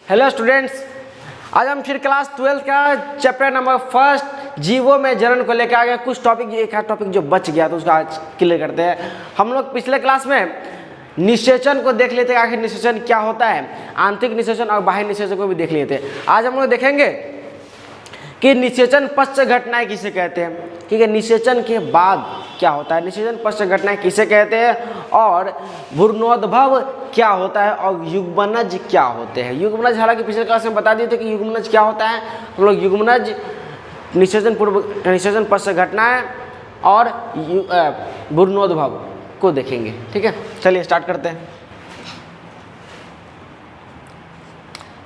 Hello students, आज हम फिर क्लास 12 का चैप्टर नंबर फर्स्ट जीवो में जनन को लेकर आ गए। कुछ टॉपिक एक टॉपिक जो बच गया तो उसका आज क्लियर करते हैं। हम लोग पिछले क्लास में निषेचन को देख लेते हैं, आखिर निषेचन क्या होता है, आंतरिक निषेचन और बाह्य निषेचन को भी देख लेते हैं। आज हम लोग देखेंगे कि निषेचन पश्च घटनाएं किसे कहते हैं, ठीक है, निषेचन के बाद क्या होता है, निषेचन पश्च घटनाएं किसे कहते हैं, और भ्रूणोद्भव क्या होता है, और युग्मनज क्या होते हैं। युग्मनज हालांकि पिछले क्लास में बता दिए थे कि युग्मनज क्या होता है। हम लोग युग्मनज, निषेचन पूर्व, निषेचन पश्च घटनाएं और भ्रूणोद्भव को देखेंगे, ठीक है। चलिए स्टार्ट करते हैं।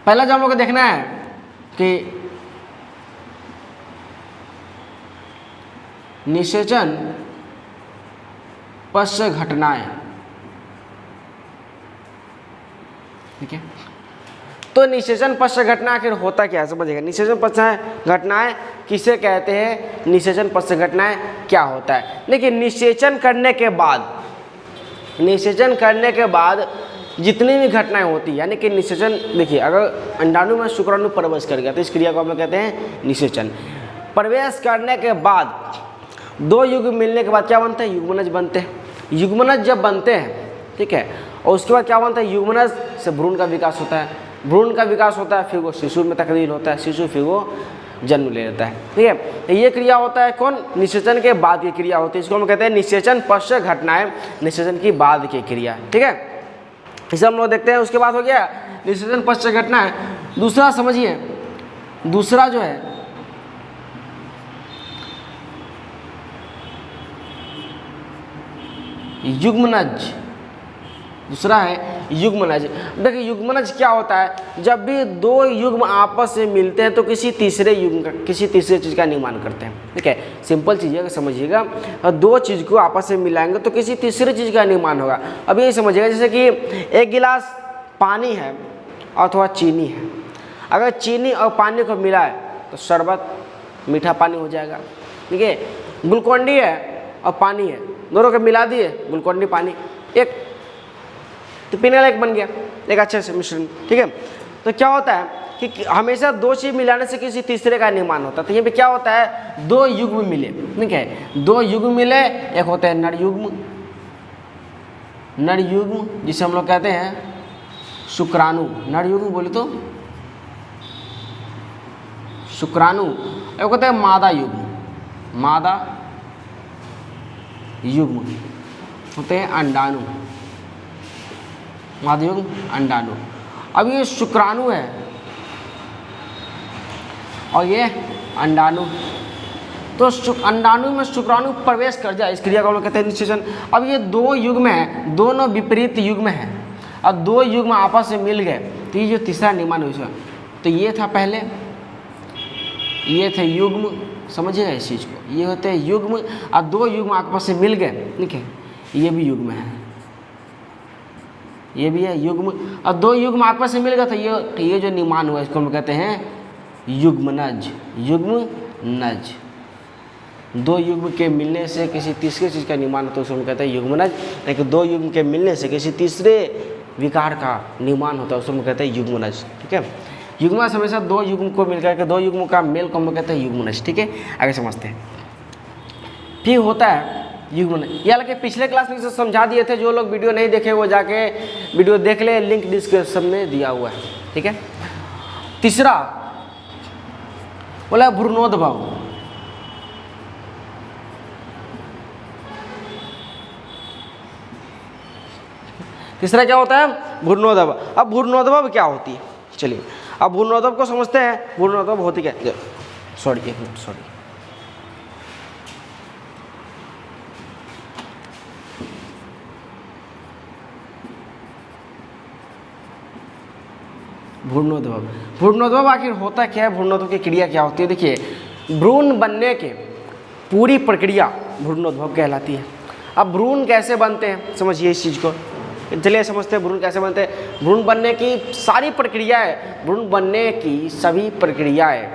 पहला जो हम लोग को देखना है कि निषेचन पश्च घटनाएं, ठीक है। तो निषेचन पश्च घटना आखिर होता क्या है समझिएगा। निषेचन पश्च घटनाएं किसे कहते हैं, निषेचन पश्च घटनाएं क्या होता है। देखिए, निषेचन करने के बाद जितनी भी घटनाएं होती है, यानी कि निषेचन, देखिए अगर अंडाणु में शुक्राणु प्रवेश कर गया तो इस क्रिया को हम लोग कहते हैं निषेचन। प्रवेश करने के बाद दो युग्म मिलने के बाद क्या बनते हैं, युग्मनज बनते हैं। युग्मनज जब बनते हैं, ठीक है, और उसके बाद क्या बनता है, युग्मनज से भ्रूण का विकास होता है। भ्रूण का विकास होता है, फिर वो शिशु में तकदीर होता है, शिशु फिर वो जन्म ले लेता है, ठीक है। तो ये क्रिया होता है कौन, निषेचन के बाद की क्रिया होती है। इसको हम कहते हैं निषेचन पश्च घटनाएं, निषेचन की बाद की क्रिया, ठीक है। इसे हम लोग देखते हैं। उसके बाद हो गया निषेचन पश्च घटनाएं। दूसरा समझिए, दूसरा जो है युग्मनज, दूसरा है युग्मनज। देखिए युग्मनज क्या होता है, जब भी दो युग्म आपस में मिलते हैं तो किसी तीसरे युग्म का, किसी तीसरे चीज़ का निर्माण करते हैं, ठीक है। सिंपल चीज़ है, समझिएगा, दो चीज़ को आपस में मिलाएंगे तो किसी तीसरे चीज़ का निर्माण होगा। अब ये समझिएगा, जैसे कि एक गिलास पानी है अथवा चीनी है। अगर चीनी और पानी को मिलाए तो शरबत, मीठा पानी हो जाएगा, ठीक है। ग्लूकोन डी है और पानी है, दोनों को मिला दिए, ग्लूकोन डी पानी एक, तो पीने लायक बन गया, एक अच्छे से मिश्रण, ठीक है। तो क्या होता है कि हमेशा दो चीज मिलाने से किसी तीसरे का निर्माण होता है। तो यहाँ पे क्या होता है, दो युग्म मिले, ठीक है, दो युग्म मिले, एक होता है नर युग्म, नर युग्म जिसे हम लोग कहते हैं शुक्राणु, नर युग्म बोले तो शुक्राणु। एक होता है मादा युग्म, मादा युग्म होते हैं अंडाणु, मादा युग्म अंडाणु। अब ये शुक्राणु है और ये अंडाणु, तो अंडाणु में शुक्राणु प्रवेश कर जाए, इस क्रिया को हम लोग कहते हैं निषेचन। अब ये दो युग्म है, दोनों विपरीत युग्म है, अब दो युग्म आपस में मिल गए तो ये जो तीसरा निर्माण हुआ, तो ये था पहले, ये थे युग्म, समझिएगा इस चीज़ को, ये होते हैं युग्म, और दो युग्म आपस में मिल गए, ठीक है, ये भी युग्म है, ये भी है युग्म, और दो युग्म आपस में मिल गए तो ये जो निर्माण हुआ इसको हम कहते हैं युग्मनज, युग्मनज। दो युग्म के मिलने से किसी तीसरे चीज़ का निर्माण होता है उसको हम कहते हैं युग्मनज। लेकिन दो युग्म के मिलने से किसी तीसरे विकार का निर्माण होता है उसको हम कहते हैं युग्मनज, ठीक है। युग्मनज हमेशा दो युग्म को मिलकर के, दो युग्म का मेल को हम कहते हैं युग्मनज, ठीक है। आगे समझते हैं। फिर होता है युग्मनज, ये हालांकि पिछले क्लास में इसे समझा दिए थे, जो लोग वीडियो नहीं देखे वो जाके वीडियो देख ले, लिंक डिस्क्रिप्शन में दिया हुआ है, ठीक है। तीसरा बोला भ्रूणोद्भव। तीसरा क्या होता है, भ्रूणोद्भव। अब भ्रूणोद्भव क्या होती है, चलिए अब भ्रूणोद्भव को समझते हैं। भ्रूणोद्भव होती क्या, सॉरी एक मिनट, सॉरी, भ्रूणोद्भव। भ्रूणोद्भव आखिर होता क्या है, भ्रूणोद्भव की क्रिया क्या होती है। देखिए, भ्रूण बनने के पूरी प्रक्रिया भ्रूणोद्भव कहलाती है। अब भ्रूण कैसे बनते हैं समझिए इस चीज़ को, चलिए समझते हैं भ्रूण कैसे बनते हैं। भ्रूण बनने की सारी प्रक्रियाएं, भ्रूण बनने की सभी प्रक्रियाएं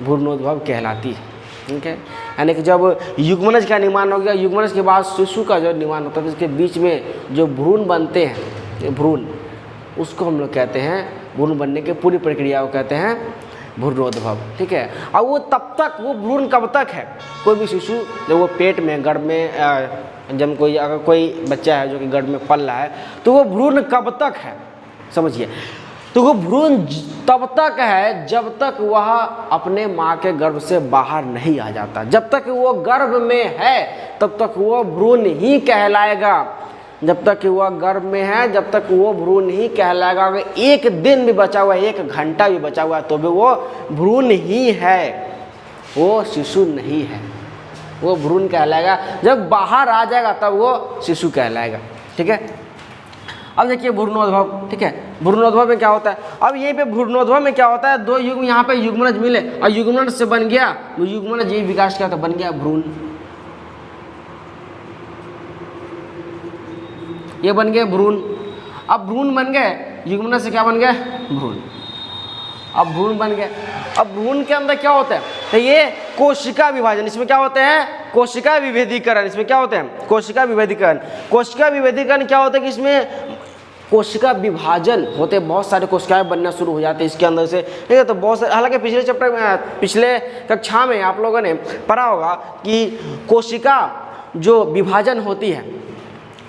भ्रूणोद्भव कहलाती है, ठीक है। यानी कि जब युग्मनज का निर्माण हो गया, युग्मनज के बाद शिशु का जो निर्माण होता है, इसके बीच में जो भ्रूण बनते हैं, भ्रूण, उसको हम लोग कहते हैं भ्रूण बनने की पूरी प्रक्रिया को कहते हैं भ्रूणोद्भव। ठीक है, अब वो तब तक, वो भ्रूण कब तक है, कोई भी शिशु जब वो पेट में, गर्भ में, जब कोई, अगर कोई बच्चा है जो कि गर्भ में पल रहा है, तो वो भ्रूण कब तक है, समझिए, तो वो भ्रूण तब तक है जब तक वह अपने माँ के गर्भ से बाहर नहीं आ जाता। जब तक वो गर्भ में है तब तक वो भ्रूण ही कहलाएगा। जब तक वह गर्भ में है जब तक वो भ्रूण ही कहलाएगा। अगर एक दिन भी बचा हुआ है, 1 घंटा भी बचा हुआ है, तो भी वो भ्रूण ही है, वो शिशु नहीं है, वो भ्रूण कहलाएगा। जब बाहर आ जाएगा तब वो शिशु कहलाएगा। ठीक है, अब देखिए भ्रूणोद्भव। ठीक है, भ्रूणोद्भव में क्या होता है, अब यहीं पे भ्रूणोद्भव में क्या होता है, 2 युग्म यहाँ पे युग्मनज मिले और युग्मनज से बन गया, वो युग्मनज यही विकास क्या होता है, बन गया भ्रूण। ये बन गए भ्रूण। अब भ्रूण बन गए, युग्मनज से क्या बन गया, भ्रूण। अब भ्रूण बन गए। अब भ्रूण के अंदर क्या होता है, तो ये कोशिका विभाजन, इसमें क्या होते हैं, कोशिका विभेदीकरण। इसमें क्या होते हैं, कोशिका विभेदीकरण। कोशिका विभेदीकरण क्या होता है कि इसमें कोशिका विभाजन होते, बहुत सारे कोशिकाएं बनना शुरू हो जाते हैं इसके अंदर से। ठीक है, तो बहुत सारे, हालांकि पिछले चैप्टर में, पिछले कक्षा में आप लोगों ने पढ़ा होगा कि कोशिका जो विभाजन होती है,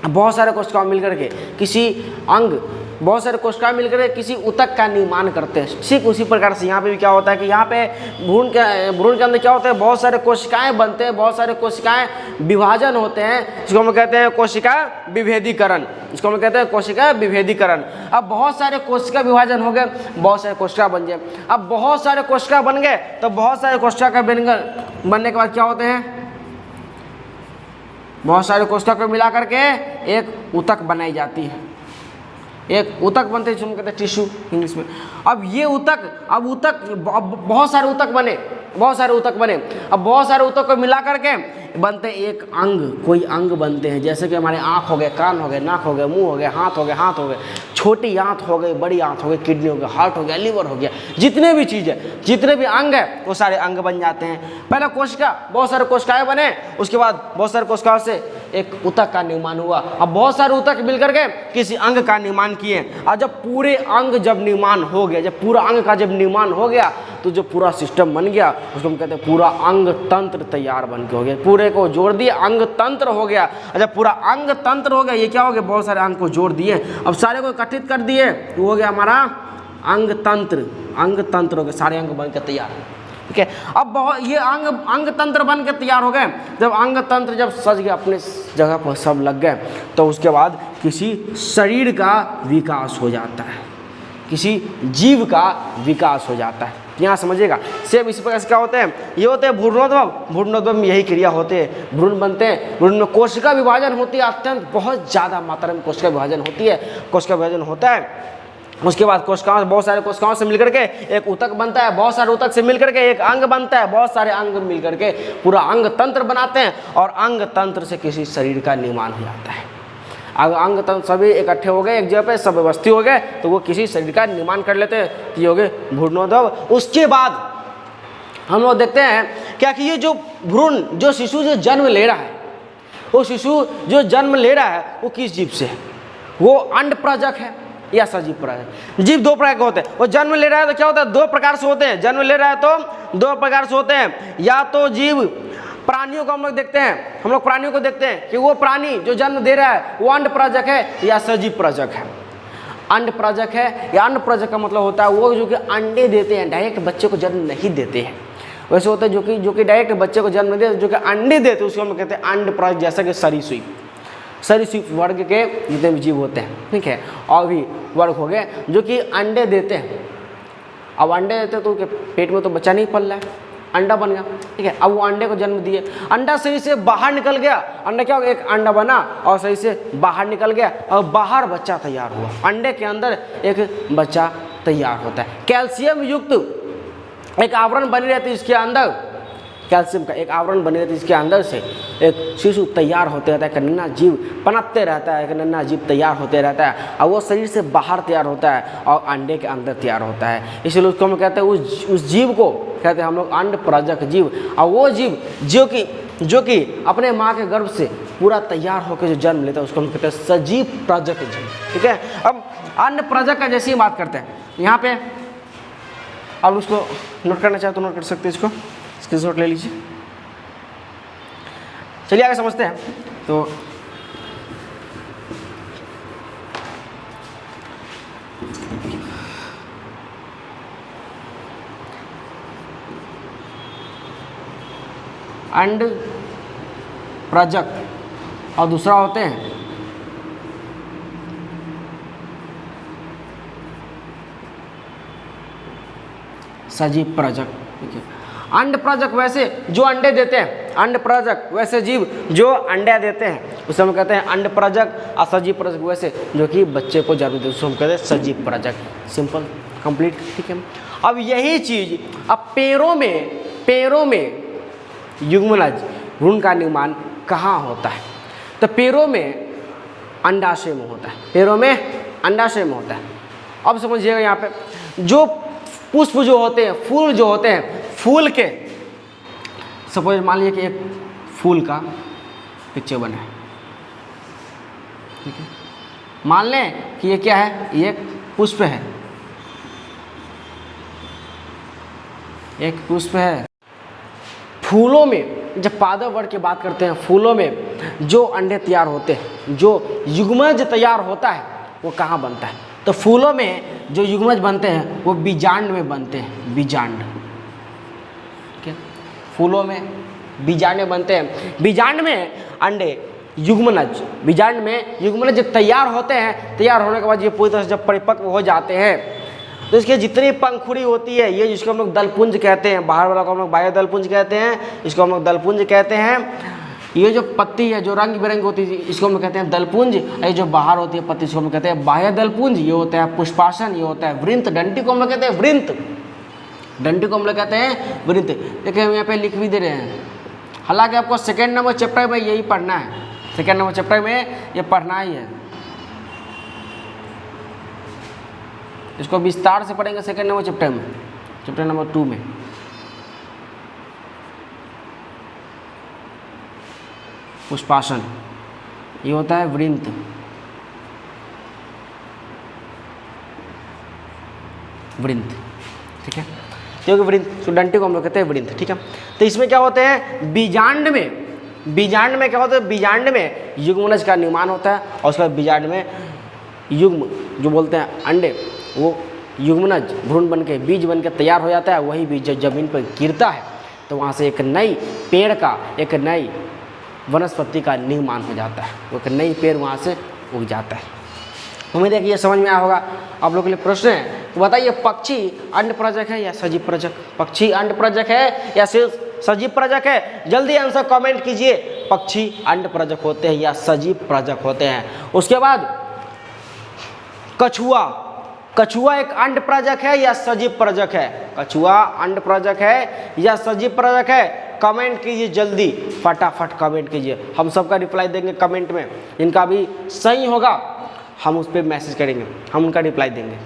बहुत सारे कोशिकाएं मिलकर के किसी अंग, बहुत सारे कोशिकाएं मिलकर के किसी ऊतक का निर्माण करते हैं। ठीक उसी प्रकार से यहाँ पे भी क्या होता है कि यहाँ पे भ्रूण के अंदर क्या होता है, बहुत सारे कोशिकाएं बनते हैं, बहुत सारे कोशिकाएं विभाजन होते हैं, जिसको हम कहते हैं कोशिका विभेदीकरण। इसको हम कहते हैं कोशिका विभेदीकरण। अब बहुत सारे कोशिका विभाजन हो गए, बहुत सारे कोशिका बन गए। अब बहुत सारे कोशिका बन गए तो बहुत सारे कोशिका का बनने के बाद क्या होते हैं, बहुत सारे कोशिका को मिला करके एक ऊतक बनाई जाती है, एक ऊतक बनते हैं जिसको कहते हैं टिश्यू इंग्लिश में। अब ये ऊतक, अब बहुत सारे ऊतक बने, बहुत सारे ऊतक बने। अब बहुत सारे ऊतक को मिला करके बनते हैं एक अंग, कोई अंग बनते हैं, जैसे कि हमारे आँख हो गए, कान हो गए, नाक हो गए, मुंह हो गए, हाथ हो गए, छोटी आंत हो गई, बड़ी आंत हो गई, किडनी हो गया, हार्ट हो गया, लीवर हो गया, जितने भी चीज़ है, जितने भी अंग है वो सारे अंग बन जाते हैं। पहले कोशिका, बहुत सारे कोशिकाएं बने, उसके बाद बहुत सारे कोशिकाओं से एक ऊतक का निर्माण हुआ। अब बहुत सारे ऊतक मिलकर के किसी अंग का निर्माण किए, और जब पूरे अंग जब निर्माण हो गया, जब पूरा अंग का जब निर्माण हो गया तो जो पूरा सिस्टम बन गया उसको हम कहते हैं पूरा अंग तंत्र तैयार बन के हो गया। पूरे को जोड़ दिए, अंग तंत्र हो गया। जब पूरा अंग तंत्र हो गया, ये क्या हो गया, बहुत सारे अंग को जोड़ दिए, अब सारे को इकट्ठित कर दिए, वो हो गया हमारा अंग तंत्र। अंग तंत्र हो गया, सारे अंग बन के तैयार। ठीक है, अब बहुत ये अंग तंत्र बन के तैयार हो गए। जब अंग तंत्र जब सज गए, अपने जगह पर सब लग गए, तो उसके बाद किसी शरीर का विकास हो जाता है, किसी जीव का विकास हो जाता है। यहाँ समझिएगा, सेम इसी प्रकार से क्या होते हैं, ये होते हैं भ्रूणोद्भव। भ्रूणोद्भव में यही क्रिया होते हैं, भ्रूण बनते हैं। भ्रूण में कोशिका विभाजन होती है, अत्यंत बहुत ज़्यादा मात्रा में कोशिका विभाजन होती है, कोशिका विभाजन होता है। उसके बाद कोशिकाओं, बहुत सारे कोशिकाओं से मिलकर के एक ऊतक बनता है, बहुत सारे ऊतक से मिलकर के एक अंग बनता है, बहुत सारे अंग मिलकर के पूरा अंग तंत्र बनाते हैं, और अंग तंत्र से किसी शरीर का निर्माण हो जाता है। अगर अंग तंत्र सभी इकट्ठे हो गए एक जगह पे, सब व्यवस्थित हो गए, तो वो किसी शरीर का निर्माण कर लेते हैं, ये हो गए भ्रूणोद्भव। उसके बाद हम लोग देखते हैं क्या कि ये जो भ्रूण, जो शिशु जो जन्म ले रहा है, वो शिशु जो जन्म ले रहा है वो किस जीव से है, वो अंडप्रजक है या सजीव प्रजक। जीव 2 प्रकार के होते हैं। वो जन्म ले रहा है तो क्या होता है, 2 प्रकार से होते हैं। जन्म ले रहा है तो 2 प्रकार से होते हैं, या तो जीव, प्राणियों को हम लोग देखते हैं, हम लोग प्राणियों को देखते हैं कि वो प्राणी जो जन्म दे रहा है वो अंडप्रजक है या सजीव प्रजक है। अंडप्रजक है या अंडप्रजक का मतलब होता है वो जो कि अंडे देते हैं, डायरेक्ट बच्चे को जन्म नहीं देते हैं। वैसे होता है जो कि डायरेक्ट बच्चे को जन्म देते, जो कि अंडे देते हैं, उसको हम कहते हैं अंडप्रजक। जैसा कि सरीसृप वर्ग के जितने भी जीव होते हैं, ठीक है, और भी वर्ग हो गए जो कि अंडे देते हैं। अब अंडे देते तो उनके पेट में तो बच्चा नहीं पल रहा है, अंडा बन गया, ठीक है। अब वो अंडे को जन्म दिए, अंडा सही से बाहर निकल गया, अंडा क्या हो गया, एक अंडा बना और सही से बाहर निकल गया और बाहर बच्चा तैयार हुआ। अंडे के अंदर एक बच्चा तैयार होता है। कैल्शियम युक्त एक आवरण बनी रहती है इसके अंदर, कैल्शियम का एक आवरण बने रहते हैं, इसके अंदर से एक शिशु तैयार होते रहता है, एक नन्हा जीव पनपते रहता है, एक नन्हा जीव तैयार होते रहता है और वो शरीर से बाहर तैयार होता है और अंडे के अंदर तैयार होता है। इसलिए उसको हम कहते हैं उस जीव को कहते हैं हम लोग अंड प्रजक जीव। और वो जीव जो कि अपने माँ के गर्भ से पूरा तैयार होकर जो जन्म लेता है उसको हम कहते हैं सजीव प्रजक जीव। ठीक है, अब अंड प्रजक का जैसी बात करते हैं यहाँ पे, अब उसको नोट करना चाहे तो नोट कर सकते हैं, इसको स्क्रीनशॉट ले लीजिए। चलिए आगे समझते हैं। तो अंड प्रजक और दूसरा होते हैं सजीव प्रजक। ठीक है, अंड प्रजक वैसे जो अंडे देते हैं, अंड प्रजक वैसे जीव जो अंडे देते हैं उसे हम कहते हैं अंड प्रजक, और सजीव प्रजक वैसे जो कि बच्चे को जन्म देते हैं उसे हम कहते हैं सजीव प्रजक। Simple, complete. ठीक है, अब यही चीज अब पैरों में युग्मनज भ्रूण का निर्माण कहाँ होता है? तो पैरों में अंडाशय में होता है, पैरों में अंडाशय में होता है। अब समझिएगा यहाँ पे जो पुष्प जो होते हैं, फूल जो होते हैं, फूल के सपोज मान लीजिए कि एक फूल का पिक्चर बना है। ठीक है, मान लें कि ये क्या है, ये एक पुष्प है, एक पुष्प है। फूलों में जब पादप वर्ग की बात करते हैं, फूलों में जो अंडे तैयार होते हैं, जो युग्मज तैयार होता है वो कहाँ बनता है? तो फूलों में जो युग्मज बनते हैं वो बीजांड में बनते हैं, बीजांड। ठीक है, फूलों में बीजांड में बनते हैं। बीजांड में अंडे युग्मनज, बीजांड में युग्मनज जब तैयार होते हैं, तैयार होने के बाद ये पूरी तरह से जब परिपक्व हो जाते हैं तो इसके जितनी पंखुड़ी होती है, ये जिसको हम लोग दलपुंज कहते हैं, बाहर वाला को हम लोग बाह्य दलपुंज कहते हैं, इसको हम लोग दलपुंज कहते हैं। ये जो पत्ती है जो रंग बिरंगी होती है इसको हम कहते हैं दलपुंज। ये जो बाहर होती है पत्ती इसको हम कहते हैं बाह्य दलपुंज। ये होता है पुष्पासन, ये होता है वृंत। डंटी को हम लोग कहते हैं वृंत, डंटी को हम लोग कहते हैं वृंत। देखिए हम यहाँ पे लिख भी दे रहे हैं, हालांकि आपको सेकेंड नंबर चैप्टर में यही पढ़ना है, सेकेंड नंबर चैप्टर में ये पढ़ना ही है, इसको विस्तार से पढ़ेंगे सेकेंड नंबर चैप्टर में, चैप्टर नंबर 2 में। पुष्पासन, ये होता है वृंत, वृंत। ठीक है, क्योंकि वृंत तो डंटी को हम लोग कहते हैं वृंत। ठीक है, तो इसमें क्या होते हैं, बीजांड में क्या होता है, बीजांड में युग्मनज का निर्माण होता है और उसके बाद बीजांड में युग्म जो बोलते हैं अंडे, वो युग्मनज भ्रूण बन के बीज बन के तैयार हो जाता है। वही बीज जब जमीन पर गिरता है तो वहाँ से एक नई पेड़ का, एक नई वनस्पति का निर्माण हो जाता है, वो एक नई पेड़ वहाँ से उग जाता है। उम्मीद है कि ये समझ में आया होगा। आप लोगों के लिए प्रश्न है तो बताइए, पक्षी अंड प्रजक है या सजीव प्रजक? पक्षी अंड प्रजक है या सिर्फ सजीव प्रजक है? जल्दी आंसर कमेंट कीजिए, पक्षी अंड प्रजक होते हैं या सजीव प्रजक होते हैं। उसके बाद कछुआ एक अंड प्रजक है या सजीव प्रजक है? कछुआ अंड प्रजक है या सजीव प्रजक है? कमेंट कीजिए, जल्दी फटाफट कमेंट कीजिए, हम सबका रिप्लाई देंगे कमेंट में। इनका भी सही होगा हम उस पर मैसेज करेंगे, हम उनका रिप्लाई देंगे।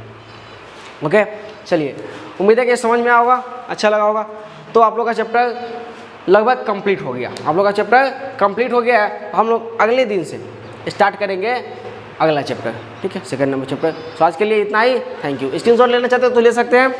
ओके, चलिए, उम्मीद है कि समझ में आया होगा, अच्छा लगा होगा। तो आप लोग का चैप्टर लगभग कंप्लीट हो गया, आप लोग का चैप्टर कंप्लीट हो गया है। हम लोग अगले दिन से स्टार्ट करेंगे अगला चैप्टर। ठीक है, सेकंड नंबर चैप्टर। तो आज के लिए इतना ही, थैंक यू। स्क्रीनशॉट लेना चाहते हो तो ले सकते हैं।